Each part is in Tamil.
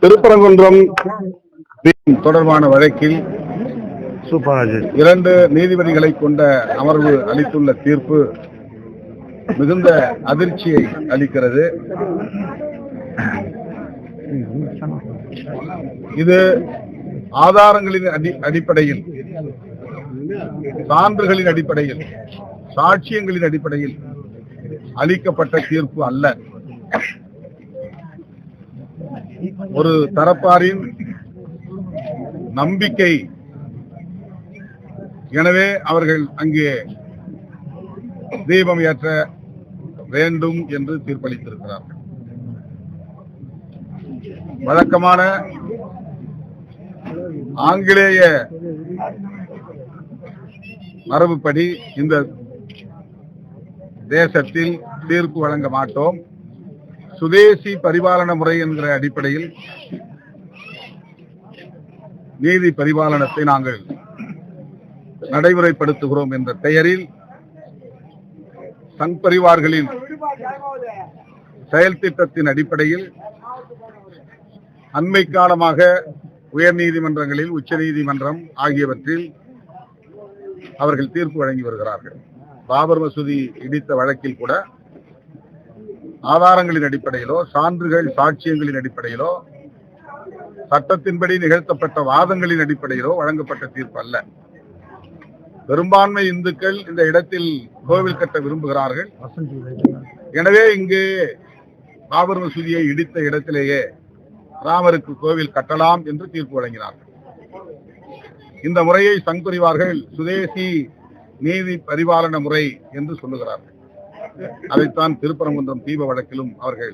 திருப்பரங்குன்றம் தொடர்பான வழக்கில் 2 நீதிபதிகளை கொண்ட அமர்வு அளித்துள்ள தீர்ப்பு மிகுந்த அதிர்ச்சியை அளிக்கிறது. இது ஆதாரங்களின் அடிப்படையில், சான்றுகளின் அடிப்படையில், சாட்சியங்களின் அடிப்படையில் அளிக்கப்பட்ட தீர்ப்பு அல்ல. ஒரு தரப்பாரின் நம்பிக்கை, எனவே அவர்கள் அங்கே தீபம் ஏற்ற வேண்டும் என்று தீர்ப்பளித்திருக்கிறார்கள். வழக்கமான ஆங்கிலேய மரபுப்படி இந்த தேசத்தில் தீர்ப்பு வழங்க மாட்டோம், சுதேசி பரிபாலன முறை என்கிற அடிப்படையில் நீதி பரிபாலனத்தை நாங்கள் நடைமுறைப்படுத்துகிறோம் என்ற பெயரில் சங் பரிவார்களின் செயல் திட்டத்தின் அடிப்படையில் அண்மை காலமாக உயர் நீதிமன்றங்களில், உச்ச நீதிமன்றம் ஆகியவற்றில் அவர்கள் தீர்ப்பு வழங்கி வருகிறார்கள். பாபர் மசூதி இடித்த வழக்கில் கூட ஆதாரங்களின் அடிப்படையிலோ, சான்றுகள் சாட்சியங்களின் அடிப்படையிலோ, சட்டத்தின்படி நிகழ்த்தப்பட்ட வாதங்களின் அடிப்படையிலோ வழங்கப்பட்ட தீர்ப்பு அல்ல. பெரும்பான்மை இந்துக்கள் இந்த இடத்தில் கோவில் கட்ட விரும்புகிறார்கள். எனவே இங்கு பாபர் மசூதியை இடித்த இடத்திலேயே ராமருக்கு கோவில் கட்டலாம் என்று தீர்ப்பு வழங்கினார்கள். இந்த முறையை சங் பரிவார்கள் சுதேசி நீதி பரிபாலன முறை என்று சொல்லுகிறார்கள். அதைத்தான் திருப்பரங்குன்றம் தீப வழக்கிலும் அவர்கள்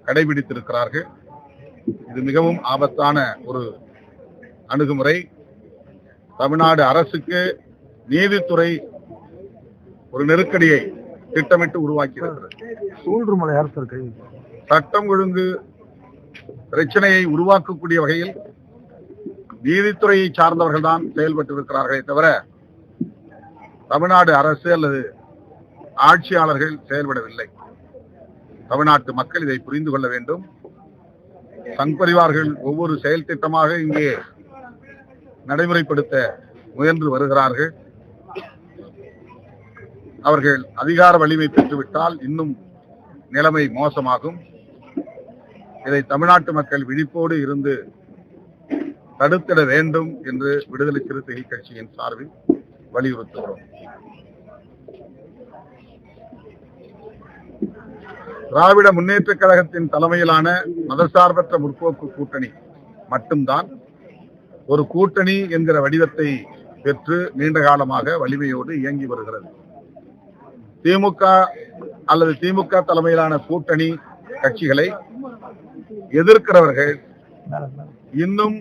கடைபிடித்திருக்கிறார்கள். இது மிகவும் ஆபத்தான ஒரு அணுகுமுறை. தமிழ்நாடு அரசுக்கு நீதித்துறை ஒரு நெருக்கடியை திட்டமிட்டு உருவாக்கியிருக்கிறது. சட்டம் ஒழுங்கு பிரச்சனையை உருவாக்கக்கூடிய வகையில் நீதித்துறையை சார்ந்தவர்கள் தான் செயல்பட்டு இருக்கிறார்களே தவிர தமிழ்நாடு அரசு அல்லது ஆட்சியாளர்கள் செயல்படவில்லை. தமிழ்நாட்டு மக்கள் இதை புரிந்து கொள்ள வேண்டும். சங் பரிவார்கள் ஒவ்வொரு செயல் திட்டமாக இங்கே நடைமுறைப்படுத்த முயன்று வருகிறார்கள். அவர்கள் அதிகார வலிமை பெற்றுவிட்டால் இன்னும் நிலைமை மோசமாகும். இதை தமிழ்நாட்டு மக்கள் விழிப்போடு இருந்து தடுத்திட வேண்டும் என்று விடுதலை சிறுத்தைகள் கட்சியின் சார்பில் வலியுறுத்துகிறோம். திராவிட முன்னேற்ற கழகத்தின் தலைமையிலான மதசார்பற்ற முற்போக்கு கூட்டணி மட்டும்தான் ஒரு கூட்டணி என்கிற வடிவத்தை பெற்று நீண்ட காலமாக வலிமையோடு இயங்கி வருகிறது. திமுக அல்லது திமுக தலைமையிலான கூட்டணி கட்சிகளை எதிர்க்கிறவர்கள் இன்னும்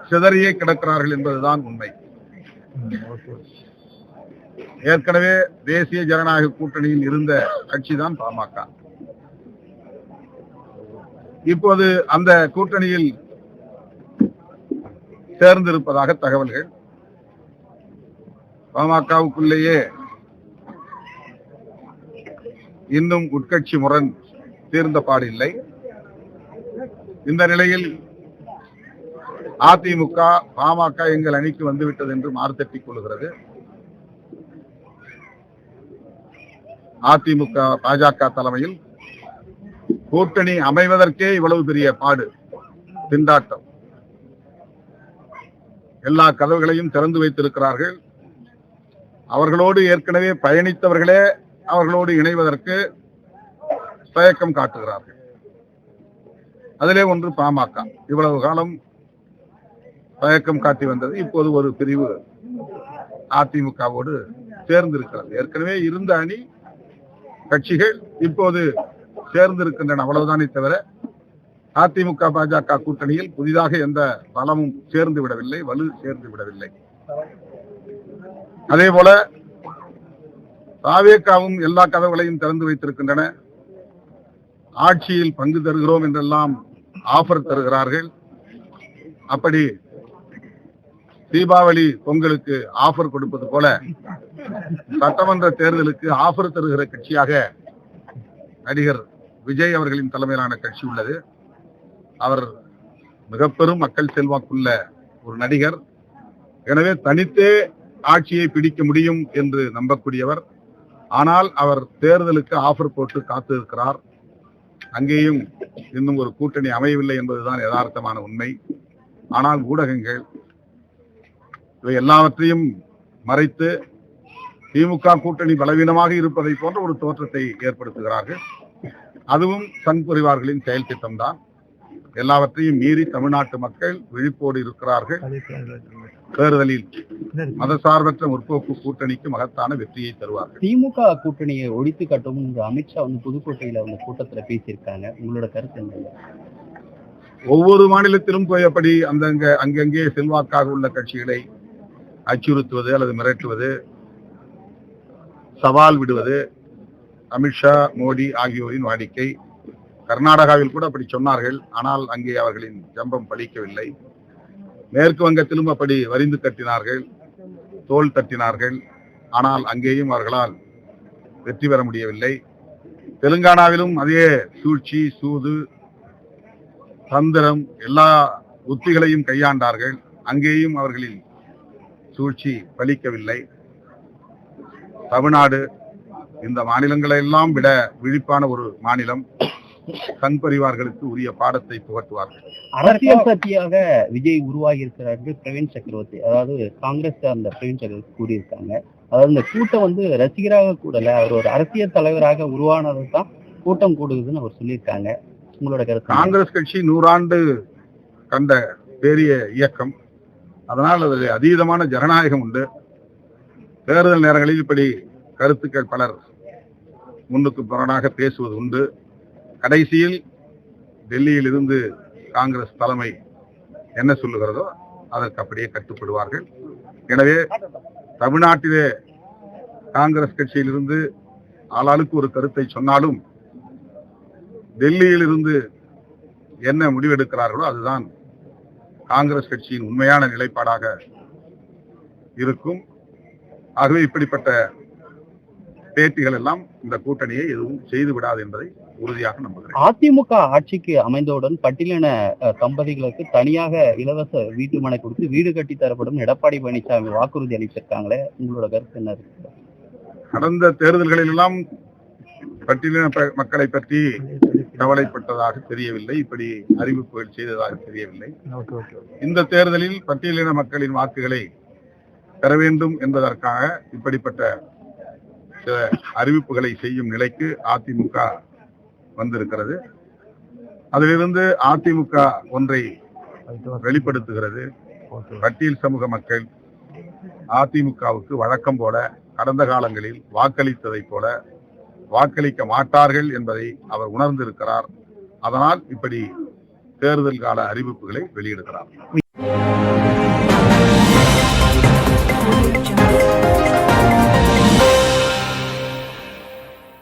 சிதறியே கிடக்கிறார்கள் என்பதுதான் உண்மை. ஏற்கனவே தேசிய ஜனநாயக கூட்டணியில் இருந்த கட்சிதான் பாமக. இப்போது அந்த கூட்டணியில் சேர்ந்திருப்பதாக தகவல்கள். பாமகவுக்குள்ளேயே இன்னும் உட்கட்சி முரண் தீர்ந்த பாடில்லை. இந்த நிலையில் அதிமுக பாமக எங்கள் அணிக்கு வந்துவிட்டது என்று மார்த்தட்டிக் கொள்கிறது. அதிமுக பாஜக தலைமையில் கூட்டணி அமைவதற்கே இவ்வளவு பெரிய பாடு, திண்டாட்டம். எல்லா கதவுகளையும் திறந்து வைத்திருக்கிறார்கள். அவர்களோடு ஏற்கனவே பயணித்தவர்களே அவர்களோடு இணைவதற்கு தயக்கம் காட்டுகிறார்கள். அதிலே ஒன்று பாமக. இவ்வளவு காலம் தயக்கம் காட்டி வந்தது. இப்போது ஒரு பிரிவு அதிமுகவோடு சேர்ந்திருக்கிறது. ஏற்கனவே இருந்த அணி கட்சிகள் இப்போது சேர்ந்திருக்கின்றன, அவ்வளவுதானே தவிர அதிமுக பாஜக கூட்டணியில் புதிதாக எந்த பலமும் சேர்ந்து விடவில்லை, வலு சேர்ந்து விடவில்லை. அதே போல தாவேகாவும் எல்லா கதவுகளையும் திறந்து வைத்திருக்கின்றன. ஆட்சியில் பங்கு தருகிறோம் என்றெல்லாம் ஆஃபர் தருகிறார்கள். அப்படி தீபாவளி பொங்கலுக்கு ஆஃபர் கொடுப்பது போல சட்டமன்ற தேர்தலுக்கு ஆஃபர் தருகிற கட்சியாக நடிகர் விஜய் அவர்களின் தலைமையிலான கட்சி உள்ளது. அவர் மிக பெரும் மக்கள் செல்வாக்குள்ள ஒரு நடிகர். எனவே தனித்தே ஆட்சியை பிடிக்க முடியும் என்று நம்பக்கூடியவர். ஆனால் அவர் தேர்தலுக்கு ஆஃபர் போட்டு காத்திருக்கிறார். அங்கேயும் இன்னும் ஒரு கூட்டணி அமையவில்லை என்பதுதான் யதார்த்தமான உண்மை. ஆனால் ஊடகங்கள் இவை எல்லாவற்றையும் மறைத்து திமுக கூட்டணி பலவீனமாக இருப்பதை போன்ற ஒரு தோற்றத்தை ஏற்படுத்துகிறார்கள். அதுவும் சங் பரிவார்களின் செயல் திட்டம்தான். எல்லாவற்றையும் மீறி தமிழ்நாட்டு மக்கள் விழிப்போடு இருக்கிறார்கள். தேர்தலில் மதசார்பற்ற முற்போக்கு கூட்டணிக்கு மகத்தான வெற்றியை தருவார்கள். திமுக கூட்டணியை ஒழித்து கட்டவும் அமித்ஷா புதுக்கோட்டையில கூட்டத்துல பேசியிருக்காங்க. உங்களோட கருத்து என்ன? ஒவ்வொரு மாநிலத்திலும் போய் அப்படி அங்கங்கே செல்வாக்காக உள்ள கட்சிகளை அச்சுறுத்துவது அல்லது மிரட்டுவது, சவால் விடுவது அமித்ஷா, மோடி ஆகியோரின் வாடிக்கை. கர்நாடகாவில் கூட அப்படி சொன்னார்கள். ஆனால் அங்கே அவர்களின் ஜம்பம் பலிக்கவில்லை. மேற்கு வங்கத்திலும் அப்படி வரிந்து கட்டினார்கள், தோல் தட்டினார்கள். ஆனால் அங்கேயும் அவர்களால் வெற்றி பெற முடியவில்லை. தெலுங்கானாவிலும் அதே சூழ்ச்சி, சூது, தந்திரம், எல்லா உத்திகளையும் கையாண்டார்கள். அங்கேயும் அவர்களின் சூழ்ச்சி பலிக்கவில்லை. தமிழ்நாடு இந்த மாநிலங்களை எல்லாம் விட விழிப்பான ஒரு மாநிலம். சங் பரிவார்களுக்கு உரிய பாடத்தை புகட்டுவார்கள். அரசியல் சக்தியாக விஜய் உருவாகி இருக்கிறார் பிரவீன் சக்கரவர்த்தி, அதாவது காங்கிரஸ் அந்த பிரவீன் சக்கரவர்த்தி கூறியிருக்காங்க. அதாவது இந்த கூட்டம் ரசிகராக கூடல, அவர் ஒரு அரசியல் தலைவராக உருவானது தான் கூட்டம் கூடுதுன்னு அவர் சொல்லியிருக்காங்க. உங்களோட கருத்து? காங்கிரஸ் கட்சி 100 ஆண்டு கண்ட பெரிய இயக்கம். அதனால் அதில் அதீதமான ஜனநாயகம் உண்டு. தேர்தல் நேரங்களில் இப்படி கருத்துக்கள் பலர் முன்னுக்கு புறனாக பேசுவது உண்டு. கடைசியில் டெல்லியில் இருந்து காங்கிரஸ் தலைமை என்ன சொல்லுகிறதோ அதற்கு அப்படியே கட்டுப்படுவார்கள். எனவே தமிழ்நாட்டிலே காங்கிரஸ் கட்சியிலிருந்து ஆளாளுக்கு ஒரு கருத்தை சொன்னாலும் டெல்லியில் இருந்து என்ன முடிவெடுக்கிறார்களோ அதுதான் காங்கிரஸ் கட்சியின் உண்மையான நிலைப்பாடாக இருக்கும். ஆகவே இப்படிப்பட்ட பேட்டிகள் எல்லாம் இந்த கூட்டணியை எதுவும் செய்து விடாது என்பதை உறுதியாக நம்புகிறேன். அதிமுக ஆட்சிக்கு அமைந்தவுடன் பட்டியலின தம்பதிகளுக்கு தனியாக இலவச வீட்டு மனை கொடுத்து வீடு கட்டி தரப்படும் எடப்பாடி பழனிசாமி வாக்குறுதி அளித்திருக்காங்களே, உங்களோட கருத்து என்ன இருக்கு? கடந்த தேர்தல்களில் எல்லாம் பட்டியலின மக்களை பற்றி கவலைப்பட்டதாக தெரியவில்லை. இப்படி அறிவிப்புகள் செய்ததாக தெரியவில்லை. இந்த தேர்தலில் பட்டியலின மக்களின் வாக்குகளை பெற வேண்டும் என்பதற்காக இப்படிப்பட்ட சில அறிவிப்புகளை செய்யும் நிலைக்கு அதிமுக வந்திருக்கிறது. அதிலிருந்து அதிமுக ஒன்றை வெளிப்படுத்துகிறது. பட்டியல் சமூக மக்கள் அதிமுகவுக்கு வழக்கம் போல கடந்த காலங்களில் வாக்களித்ததை போல வாக்களிக்க மாட்டார்கள் என்பதை அவர் உணர்ந்திருக்கிறார். அதனால் இப்படி தேர்தல் கால அறிவிப்புகளை வெளியிடுகிறார்.